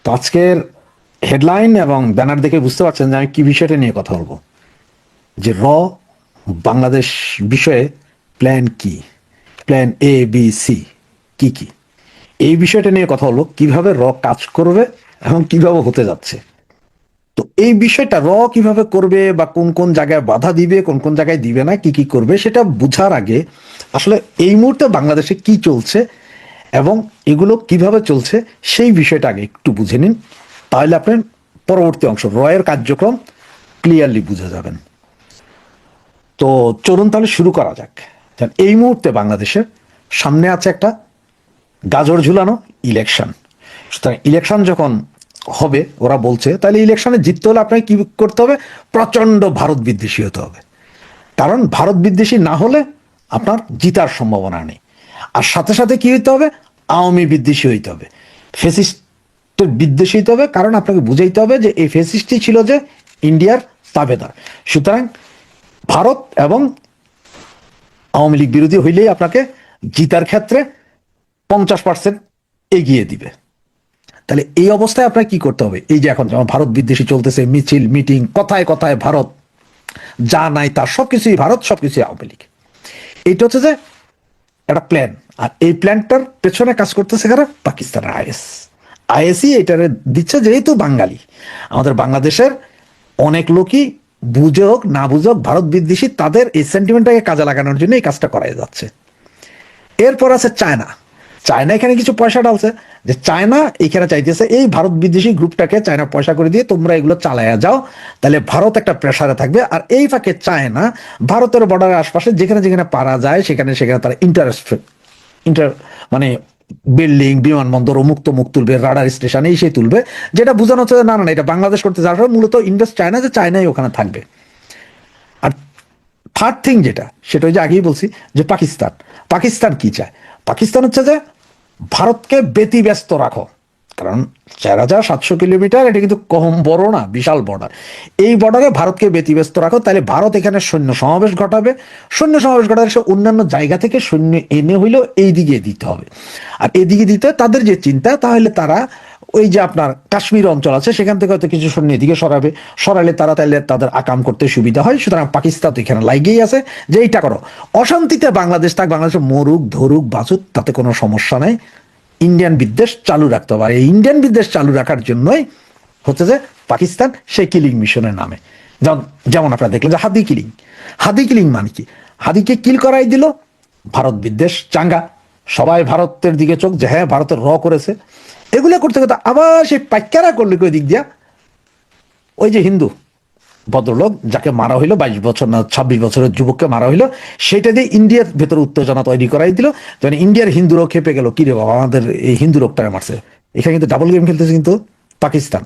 তো আজকের হেডলাইন এবং ব্যানার দেখে বুঝতে পারছেন যে আমি কি বিষয়টা নিয়ে কথা বলবো। যে বাংলাদেশ বিষয়ে প্ল্যান কি, প্ল্যান ABC কি কি, এই বিষয়টা নিয়ে কথা হলো, কিভাবে কাজ করবে এবং কিভাবে হতে যাচ্ছে। তো এই বিষয়টা কিভাবে করবে বা কোন কোন জায়গায় বাধা দিবে, কোন কোন জায়গায় দিবে না, কি কি করবে, সেটা বুঝার আগে আসলে এই মুহূর্তে বাংলাদেশে কি চলছে এবং এগুলো কিভাবে চলছে সেই বিষয়টা আগে একটু বুঝে নিন। তাহলে আপনার পরবর্তী অংশ এর কার্যক্রম ক্লিয়ারলি বুঝে যাবেন। তো চলুন তাহলে শুরু করা যাক। এই মুহূর্তে বাংলাদেশের সামনে আছে একটা গাজর ঝুলানো ইলেকশন। সুতরাং ইলেকশন যখন হবে, ওরা বলছে, তাহলে ইলেকশনে জিততে হলে আপনাকে কি করতে হবে? প্রচন্ড ভারত বিদ্বেষী হতে হবে। কারণ ভারত বিদ্বেষী না হলে আপনার জিতার সম্ভাবনা নেই। আর সাথে সাথে কি হইতে হবে? আওয়ামী বিদ্বেষী হইতে হবে, ফেসিস্টের বিদ্বেষী হইতে হবে। কারণ আপনাকে বুঝাইতে হবে যে এই ফেসিস্টই ছিল যে ইন্ডিয়ার তাবেদার। সুতরাং ভারত এবং আওয়ামী লীগ বিরোধী হইলেই আপনাকে জিতার ক্ষেত্রে 50% এগিয়ে দিবে। তাহলে এই অবস্থায় আপনার কি করতে হবে? এই যে এখন যেমন ভারত বিদ্বেষী চলতেছে, মিছিল মিটিং, কথায় কথায় ভারত, যা নাই তার সবকিছুই ভারত, সবকিছুই আওয়ামী লীগ। এইটা হচ্ছে যে একটা প্ল্যান। আর এই প্ল্যানটার পেছনে কাজ করতেছে কারা? পাকিস্তানের আইএসই এটারে দিচ্ছে। যেহেতু বাঙালি, আমাদের বাংলাদেশের অনেক লোকই বুঝে হোক না বুঝে হোক ভারত বিদ্বেষী, তাদের এই সেন্টিমেন্টটাকে কাজে লাগানোর জন্য এই কাজটা করাই যাচ্ছে। এরপর আছে চায়না। চায়না এখানে কিছু পয়সা ঢালছে, যে চায়না এখানে চাইতেছে এই ভারত বিদ্বেষী গ্রুপটাকে চায়না পয়সা করে দিয়ে তোমরা এগুলো চালায়া যাও, তাহলে ভারত একটা প্রেসারে থাকবে। আর এই ফাঁকে চায়না ভারতের বর্ডারের আশপাশে যেখানে যেখানে পারা যায় সেখানে সেখানে তারা মানে বিল্ডিং, বিমানবন্দর অমুক তমুক তুলবে, রাডার স্টেশন এই সেই তুলবে, যেটা বোঝানো হচ্ছে না না এটা বাংলাদেশ করতে যাওয়ার পর মূলত ইনভেস্ট চায়না, যে চায়নাই ওখানে থাকবে। আর থার্ড থিং যেটা, সেটা ওই যে আগেই বলছি যে পাকিস্তান কি চায়? পাকিস্তান হচ্ছে যে ভারতকে ব্যতিব্যস্ত রাখো। কারণ 4700 কিলোমিটার, এটা কিন্তু কম বড় না, বিশাল বর্ডার। এই বর্ডারে ভারতকে ব্যতিব্যস্ত রাখো, তাহলে ভারত এখানে সৈন্য সমাবেশ ঘটাবে। সৈন্য সমাবেশ ঘটালে সে অন্যান্য জায়গা থেকে সৈন্য এনে হইলেও এই দিকে দিতে হবে। আর এদিকে দিতে তাদের যে চিন্তা, তাহলে তারা ওই যে আপনার কাশ্মীর অঞ্চল আছে সেখান থেকে হয়তো কিছু সৈন্য এদিকে সরালে তারা তাহলে তাদের আকাম করতে সুবিধা হয়। সুতরাং পাকিস্তান তো এখানে লাগেই আছে যে এইটা করো, অশান্তিতে বাংলাদেশ থাক, বাংলাদেশে মরুক ধরুক বাঁচুক, তাতে কোনো সমস্যা নেই। ইন্ডিয়ান বিদ্বেষ চালু রাখতে হবে। এই ইন্ডিয়ান বিদ্বেষ চালু রাখার জন্যই হচ্ছে যে পাকিস্তান সেই কিলিং মিশনের নামে, যেমন আপনারা দেখলেন যে হাদি কিলিং মানে কি? হাদিকে কিল করাই দিল, ভারত বিদ্বেষ চাঙ্গা, সবাই ভারতের দিকে চোখ, যে হ্যাঁ ভারতের করেছে। এগুলো করতে করতে আবার সেই পাইকারা করলে ওই দিক দিয়া ওই যে হিন্দু ভদ্রলোক যাকে মারা হইলো, 22 বছর না 26 বছরের যুবককে মারা হইলো, সেটা দিয়ে ইন্ডিয়ার ভেতরে উত্তেজনা তৈরি করাই দিল। যেন ইন্ডিয়ার হিন্দুরাও খেপে গেল, কি রে বাবা আমাদের এই হিন্দু লোকটাকে মারছে। এখানে কিন্তু ডাবল গেম খেলতেছে কিন্তু পাকিস্তান।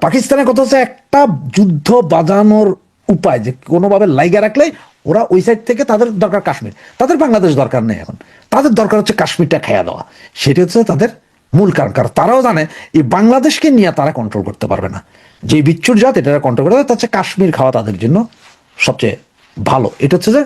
পাকিস্তানের কথা হচ্ছে একটা যুদ্ধ বাজানোর উপায়, যে কোনোভাবে লাইগা রাখলেই ওরা ওই সাইড থেকে, তাদের দরকার কাশ্মীর, তাদের বাংলাদেশ দরকার নেই এখন, তাদের দরকার হচ্ছে কাশ্মীরটা খেয়া দেওয়া। সেটা হচ্ছে তাদের মূল কারণ। কারণ তারাও জানে এই বাংলাদেশকে নিয়ে তারা কন্ট্রোল করতে পারবে না। যে বিচ্ছুর জাত এটা কন্ট্রোল করতে হবে, তার হচ্ছে কাশ্মীর খাওয়া তাদের জন্য সবচেয়ে ভালো। এটা হচ্ছে যে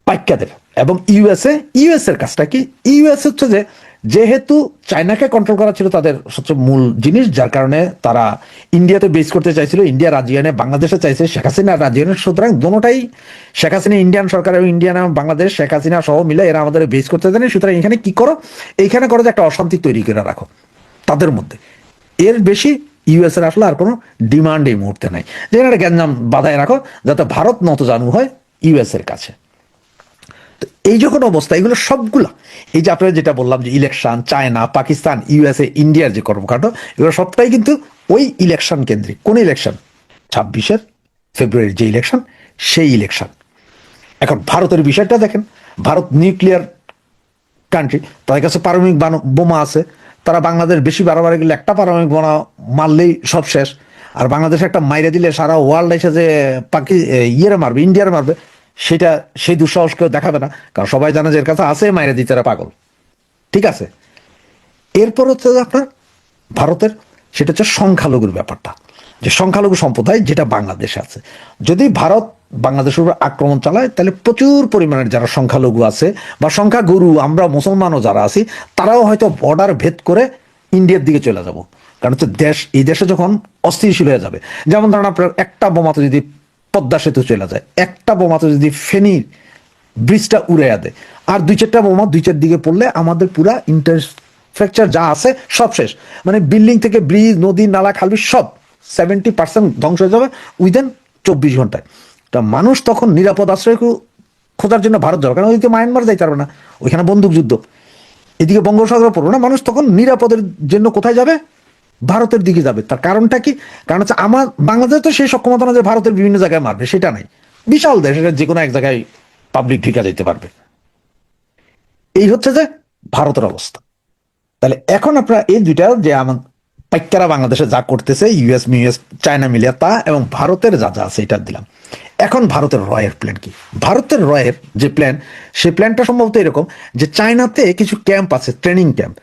পাইকাদের। এবং ইউএস এর কাজটা কি? ইউএস হচ্ছে যে যেহেতু চায়নাকে কন্ট্রোল করা ছিল তাদের সবচেয়ে মূল জিনিস, যার কারণে তারা ইন্ডিয়াতে বেস করতে চাইছিল, ইন্ডিয়া রাজিয়ানে বাংলাদেশে চাইছে, শেখ হাসিনা রাজিয়ানে। সুতরাং দোনোটাই, শেখ হাসিনা ইন্ডিয়ান সরকার এবং ইন্ডিয়ান এবং বাংলাদেশ, শেখ হাসিনা সহ মিলে এরা আমাদের বেস করতে জানে। সুতরাং এখানে কি করো, এইখানে করো যে একটা অশান্তি তৈরি করে রাখো তাদের মধ্যে। এর বেশি ইউএস এর আসলে আর কোনো ডিমান্ড এই মুহূর্তে নাই, যেখানে একটা গ্যাঞ্জাম বাধায় রাখো যাতে ভারত নতজানু হয় ইউএস এর কাছে। তো এই যখন অবস্থা, এগুলো সবগুলা, এই যে আপনারা যেটা বললাম যে ইলেকশন, চায়না, পাকিস্তান, ইউএসএ, ইন্ডিয়ার যে কর্মকাণ্ড, এগুলো সবটাই কিন্তু ওই ইলেকশন কেন্দ্রিক। কোন ইলেকশন? 26 ফেব্রুয়ারির যে ইলেকশন, সেই ইলেকশন। এখন ভারতের বিষয়টা দেখেন, ভারত নিউক্লিয়ার কান্ট্রি, তাদের কাছে পারমাণবিক বোমা আছে। তারা বাংলাদেশ বেশি বাড়াবাড়ি গেলে একটা পারমাণবিক বোমা মারলেই সব শেষ। আর বাংলাদেশ একটা মাইরে দিলে সারা ওয়ার্ল্ড এসে যে ইয়েরে মারবে, ইন্ডিয়ারে মারবে, সেটা সেই দুঃসাহস কেউ দেখাবে না। কারণ সবাই জানে যে এর কাছে আছে, মাইরে দিতে পাগল। ঠিক আছে। এরপর হচ্ছে আপনার ভারতের, সেটা হচ্ছে সংখ্যালঘুর ব্যাপারটা, যে সংখ্যালঘু সম্প্রদায় যেটা বাংলাদেশে আছে। যদি ভারত বাংলাদেশের উপর আক্রমণ চালায়, তাহলে প্রচুর পরিমাণের যারা সংখ্যালঘু আছে বা সংখ্যাগুরু আমরা মুসলমানও যারা আছি, তারাও হয়তো বর্ডার ভেদ করে ইন্ডিয়ার দিকে চলে যাব। কারণ হচ্ছে এই দেশে যখন অস্থিতিশীল হয়ে যাবে, যেমন ধরেন আপনার একটা বোমাতে যদি পদ্মা সেতু চলে যায়, একটা বোমাতে যদি ফেনীর ব্রিজটা উড়ে দেয়, আর দুই চারটা বোমা দুই চার দিকে পড়লে আমাদের পুরা ইনফ্রাস্ট্রাকচার যা আছে সব শেষ। মানে বিল্ডিং থেকে ব্রিজ, নদী, নালা, খালবি সব 70% ধ্বংস হয়ে যাবে উইদিন 24 ঘন্টায়। তা মানুষ তখন নিরাপদ আশ্রয় খোঁজার জন্য ভারত যাবে, কারণ ওইদিকে মায়ানমার যাইতে পারবে না, ওইখানে বন্দুক যুদ্ধ, এদিকে বঙ্গোপসাগর পড়বে না। মানুষ তখন নিরাপদের জন্য কোথায় যাবে? ভারতের দিকে যাবে। তার কারণটা কি? কারণ হচ্ছে আমার বাংলাদেশ তো সেই সক্ষমতা না যে ভারতের বিভিন্ন জায়গায় মারবে, সেটা নাই। বিশাল দেশ, এটা যে কোনো এক জায়গায় পাবলিক ঢিকা যেতে পারবে। এই হচ্ছে যে ভারতের অবস্থা। তাহলে এখন আপনারা এই দুইটা যে আমার পাইকারা বাংলাদেশে যা করতেছে, ইউএস চায়না মিলিয়া তা, এবং ভারতের যা যা আছে এটা দিলাম। এখন ভারতের রয়ের প্ল্যান কি? ভারতের রয়ের যে প্ল্যান, সেই প্ল্যানটা সম্ভবত এরকম যে চায়নাতে কিছু ক্যাম্প আছে, ট্রেনিং ক্যাম্প।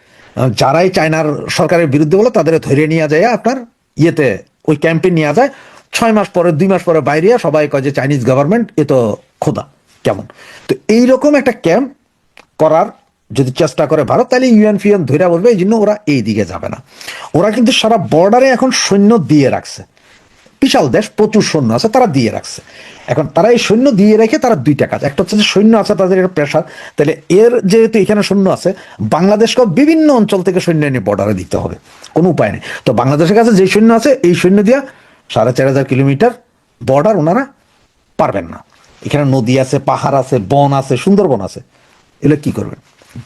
যারাই চায়নার সরকারের বিরুদ্ধে বলে তাদের ধরে নিয়ে যায় আপনার ইয়েতে, ওই ক্যাম্পে নিয়ে যায়। 6 মাস পরে, 2 মাস পরে বাইরে সবাই কয় যে চাইনিজ গভর্নমেন্ট এ তো খোদা কেমন। তো এইরকম একটা ক্যাম্প করার যদি চেষ্টা করে ভারত, তাহলে ইউএন ধরে বলবে, এই জন্য ওরা এই দিকে যাবে না। ওরা কিন্তু সারা বর্ডারে এখন সৈন্য দিয়ে রাখছে, বিশাল দেশ, প্রচুর সৈন্য আছে, তারা দিয়ে রাখছে। এখন তারা এই সৈন্য দিয়ে রেখে তারা দুইটা কাজ, একটা হচ্ছে যে সৈন্য আছে তাদের একটা প্রেশার, তাহলে এর যেহেতু এখানে সৈন্য আছে, বাংলাদেশকে বিভিন্ন অঞ্চল থেকে সৈন্য এনে বর্ডারে দিতে হবে, কোনো উপায় নেই। তো বাংলাদেশের কাছে যে সৈন্য আছে, এই সৈন্য দিয়া 4,500 কিলোমিটার বর্ডার ওনারা পারবেন না। এখানে নদী আছে, পাহাড় আছে, বন আছে, সুন্দরবন আছে, এগুলো কি করবেন?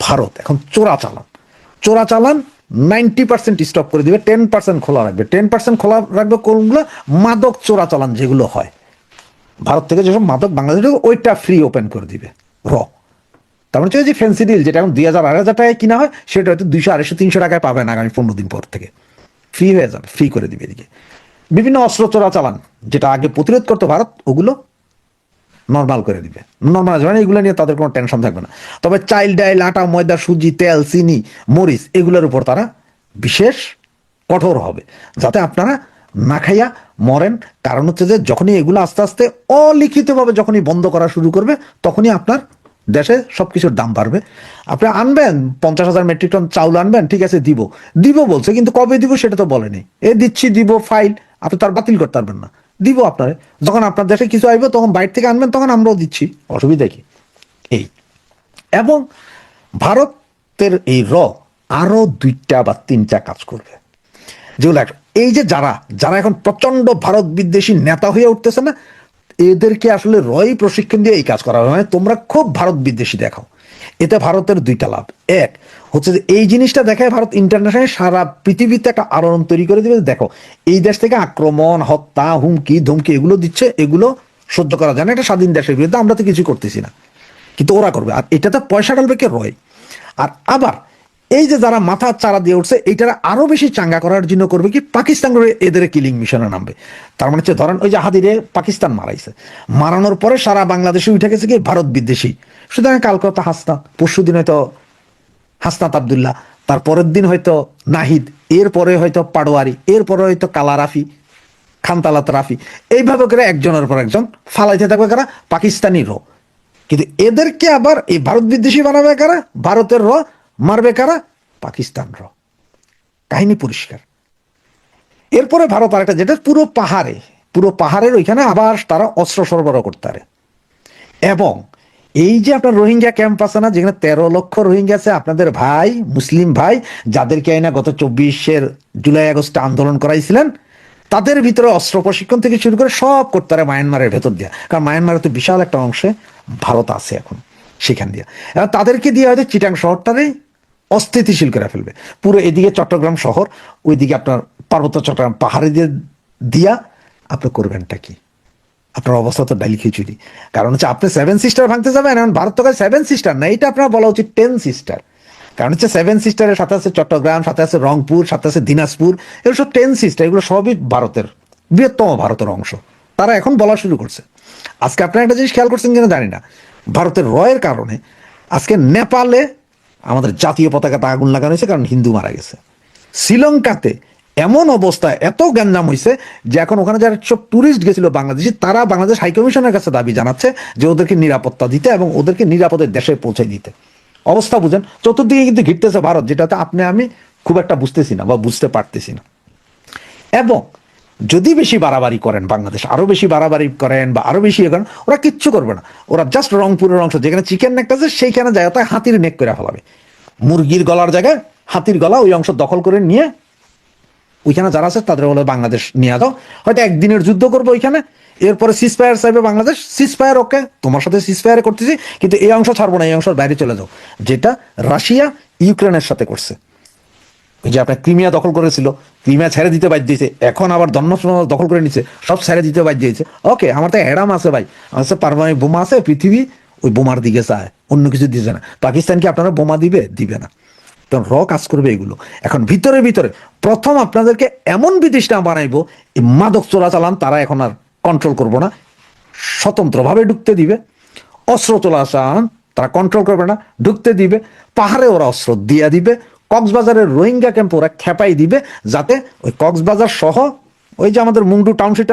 ভারত এখন চোরাচালান 90% স্টপ করে দিবে, 10% খোলা রাখবে। 10% খোলা রাখবে কোনগুলো? মাদক চোরাচালান যেগুলো হয় ভারত থেকে, যেসব মাদক বাংলাদেশে, ওইটা ফ্রি ওপেন করে দিবে র। তার মানে যে ফ্যান্সি ডিল, যেটা এখন 2,000-2,500 টাকায় কিনা হয়, সেটা হয়তো 200, 250, 300 টাকায় পাবেন আগামী 15 দিন পর থেকে। ফ্রি হয়ে যাবে, ফ্রি করে দিবে। এদিকে বিভিন্ন অস্ত্র চোরাচালান যেটা আগে প্রতিরোধ করতো ভারত, ওগুলো নর্মাল করে দিবে। নর্মাল মানে এগুলো নিয়ে তাদের কোনো টেনশন থাকবে না। তবে চাইল, ডাইল, আটা, ময়দা, সুজি, তেল, চিনি, মরিচ, এগুলোর উপর তারা বিশেষ কঠোর হবে, যাতে আপনারা না খাইয়া মরেন। কারণ হচ্ছে যে যখনই এগুলো আস্তে আস্তে অলিখিতভাবে যখনই বন্ধ করা শুরু করবে, তখনই আপনার দেশে সবকিছুর দাম বাড়বে। আপনি আনবেন 50,000 মেট্রিক টন চাউল আনবেন, ঠিক আছে, দিব বলছে, কিন্তু কবে দিব সেটা তো বলেনি। দিচ্ছি, দিব, ফাইল, আপনি তার বাতিল করতে পারবেন না। দিব আপনারে, যখন আপনার দেশে কিছু আসবে তখন বাইরে থেকে আনবেন, তখন আমরাও দিচ্ছি, অসুবিধা কি? এই এবং ভারতের এই আরো 2টা বা 3টা কাজ করবে, যেগুলো এই যে যারা এখন প্রচন্ড ভারত বিদ্বেষী নেতা হয়ে উঠতেছে না, এদেরকে আসলে প্রশিক্ষণ দিয়ে এই কাজ করা হবে। মানে তোমরা খুব ভারত বিদ্বেষী দেখাও, এতে ভারতের 2টা লাভ। এক হচ্ছে যে এই জিনিসটা দেখায় ভারত ইন্টারন্যাশনাল সারা পৃথিবীতে একটা আলোড়ন তৈরি করে দিবে। দেখো, এই দেশ থেকে আক্রমণ, হত্যা, হুমকি ধমকি এগুলো দিচ্ছে, এগুলো সহ্য করা যায় না, একটা স্বাধীন দেশের বিরুদ্ধে, আমরা তো কিছু করতেছি না, কিন্তু ওরা করবে। আর এটাতে পয়সা ডালবে কে? আর আবার এই যে যারা মাথা চারা দিয়ে উঠছে, এইটারা আরো বেশি চাঙ্গা করার জন্য করবে কি? পাকিস্তান এদের কিলিং মিশনে নামবে। তার মানে হচ্ছে ধরেন ওই যে হাদিরে পাকিস্তান মারাইছে, মারানোর পরে সারা বাংলাদেশে উঠে গেছে কি? ভারত বিদ্বেষী। সুতরাং কালকে হয়তো হাসনাত, পরশু দিন হয়তো হাসনাত আবদুল্লাহ, তারপরের দিন হয়তো নাহিদ, এরপরে হয়তো পাটোয়ারি, এরপরে হয়তো কালা রাফি, খানতালাত রাফি, এইভাবে করে একজনের পর একজন ফালাইতে থাকবে কারা? পাকিস্তানি কিন্তু এদেরকে আবার এই ভারত বিদ্বেষী বানাবে কারা? ভারতের মারবে কারা? পাকিস্তান কাহিনী পরিষ্কার। এরপরে ভারত আরেকটা, যেটা পুরো পাহাড়ের ওইখানে আবার তারা অস্ত্র সরবরাহ করতে পারে। এবং এই যে আপনার রোহিঙ্গা ক্যাম্প আছে না, যেখানে 13 লক্ষ রোহিঙ্গা আছে, আপনাদের ভাই, মুসলিম ভাই, যাদেরকে আইনা গত 24 জুলাই আগস্টে আন্দোলন করাইছিলেন, তাদের ভিতরে অস্ত্র প্রশিক্ষণ থেকে শুরু করে সব করতে পারে মায়ানমারের ভেতর দিয়া। কারণ মায়ানমারের তো বিশাল একটা অংশে ভারত আছে এখন, সেখান দিয়ে এবার তাদেরকে দিয়ে হয়তো চিটাং শহরটারেই অস্থিতিশীল করে ফেলবে। পুরো এদিকে চট্টগ্রাম শহর, ওইদিকে আপনার পার্বত্য চট্টগ্রাম পাহাড়ে দিয়ে দিয়া আপনি করবেনটা কি? আপনার অবস্থা তো ডাইলি খিচুড়ি। কারণ হচ্ছে আপনি 7 সিস্টার ভাঙতে যাবেন, এখন ভারত তো 7 সিস্টার না, এটা আপনার বলা উচিত 10 সিস্টার। কারণ হচ্ছে 7 সিস্টারের সাথে আছে চট্টগ্রাম, সাথে আছে রংপুর, সাথে আছে দিনাজপুর, এগুলো সব 10 সিস্টার, এগুলো সবই ভারতের বৃহত্তম ভারতের অংশ। তারা এখন বলা শুরু করছে। আজকে আপনারা একটা জিনিস খেয়াল করছেন কিনা জানি না, ভারতের রয়ের কারণে আজকে নেপালে আমাদের জাতীয় পতাকাতে আগুন লাগানো হয়েছে, কারণ হিন্দু মারা গেছে। শ্রীলঙ্কাতে এমন অবস্থা, এত গ্যাঞ্জাম হয়েছে যে এখন ওখানে যারা সব টুরিস্ট গেছিল বাংলাদেশি, তারা বাংলাদেশ হাইকমিশনের কাছে দাবি জানাচ্ছে যে ওদেরকে নিরাপত্তা দিতে এবং ওদেরকে নিরাপদের দেশে পৌঁছে দিতে। অবস্থা বুঝেন, চতুর্দিকে কিন্তু ঘিরতেছে ভারত, যেটাতে আপনি আমি খুব একটা বুঝতেছি না বা বুঝতে পারতেছি না। এবং যদি বেশি বাড়াবাড়ি করেন, বাংলাদেশ আরো বেশি বাড়াবাড়ি করেন বা আরো বেশি করেন, ওরা কিচ্ছু করবে না। ওরা জাস্ট রংপুরের অংশ যেখানে চিকেন নেক আছে সেইখানে যায় তাই হাতির নেক করে ফেলাবে। মুরগির গলার জায়গায় হাতির গলা ওই অংশ দখল করে নিয়ে ওইখানে যারা আছে তাদের বলে বাংলাদেশ নিয়ে যাও, হয়তো একদিনের যুদ্ধ করবো ওইখানে, এরপরে সিজফায়ার চাইবে বাংলাদেশ, সিজফায়ার ওকে তোমার সাথে সিজফায়ার করতেছি, কিন্তু এই অংশ ছাড়বো না, এই অংশের বাইরে চলে যাও, যেটা রাশিয়া ইউক্রেনের সাথে করছে। ওই যে আপনার ক্রিমিয়া দখল করেছিল, ক্রিমিয়া ছেড়ে দিতে বাধ্য দিয়েছে, এখন আবার দন্নস দখল করে নিচ্ছে, সব ছেড়ে দিতে বাধ্য দিয়েছে। ওকে, আমার তো হ্যাডাম আছে ভাই, আমার কাছে পারমাণবিক বোমা আছে, পৃথিবী ওই বোমার দিকে চায়, অন্য কিছু দিচ্ছে না। পাকিস্তান কি আপনারা বোমা দিবে? দিবে না। তখন কাজ করবে এগুলো। এখন ভিতরে ভিতরে প্রথম আপনাদেরকে এমন বিদেশটা বানাইবো, এই মাদক চোরাচালান তারা এখন আর কন্ট্রোল করবো না, স্বতন্ত্রভাবে ঢুকতে দিবে। অস্ত্র চোরাচালান তারা কন্ট্রোল করবে না, ঢুকতে দিবে। পাহাড়ে ওরা অস্ত্র দিয়ে দিবে, কক্সবাজারের রোহিঙ্গা ক্যাম্প ওরা খেপাই দিবে, যাতে ওই কক্সবাজার সহ ওই যে আমাদের মুংডু টাউনশিপ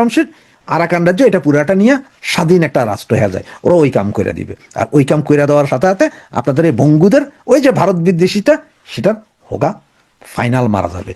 আরাকান রাজ্য, এটা পুরাটা নিয়ে স্বাধীন একটা রাষ্ট্র হয়ে যায়। ওরা ওই কাম করে দিবে। আর ওই কাম করে দেওয়ার সাথে সাথে আপনাদের এই বঙ্গুদের ওই যে ভারত বিদ্বেষীটা, সেটার হোগা ফাইনাল মারা যাবে।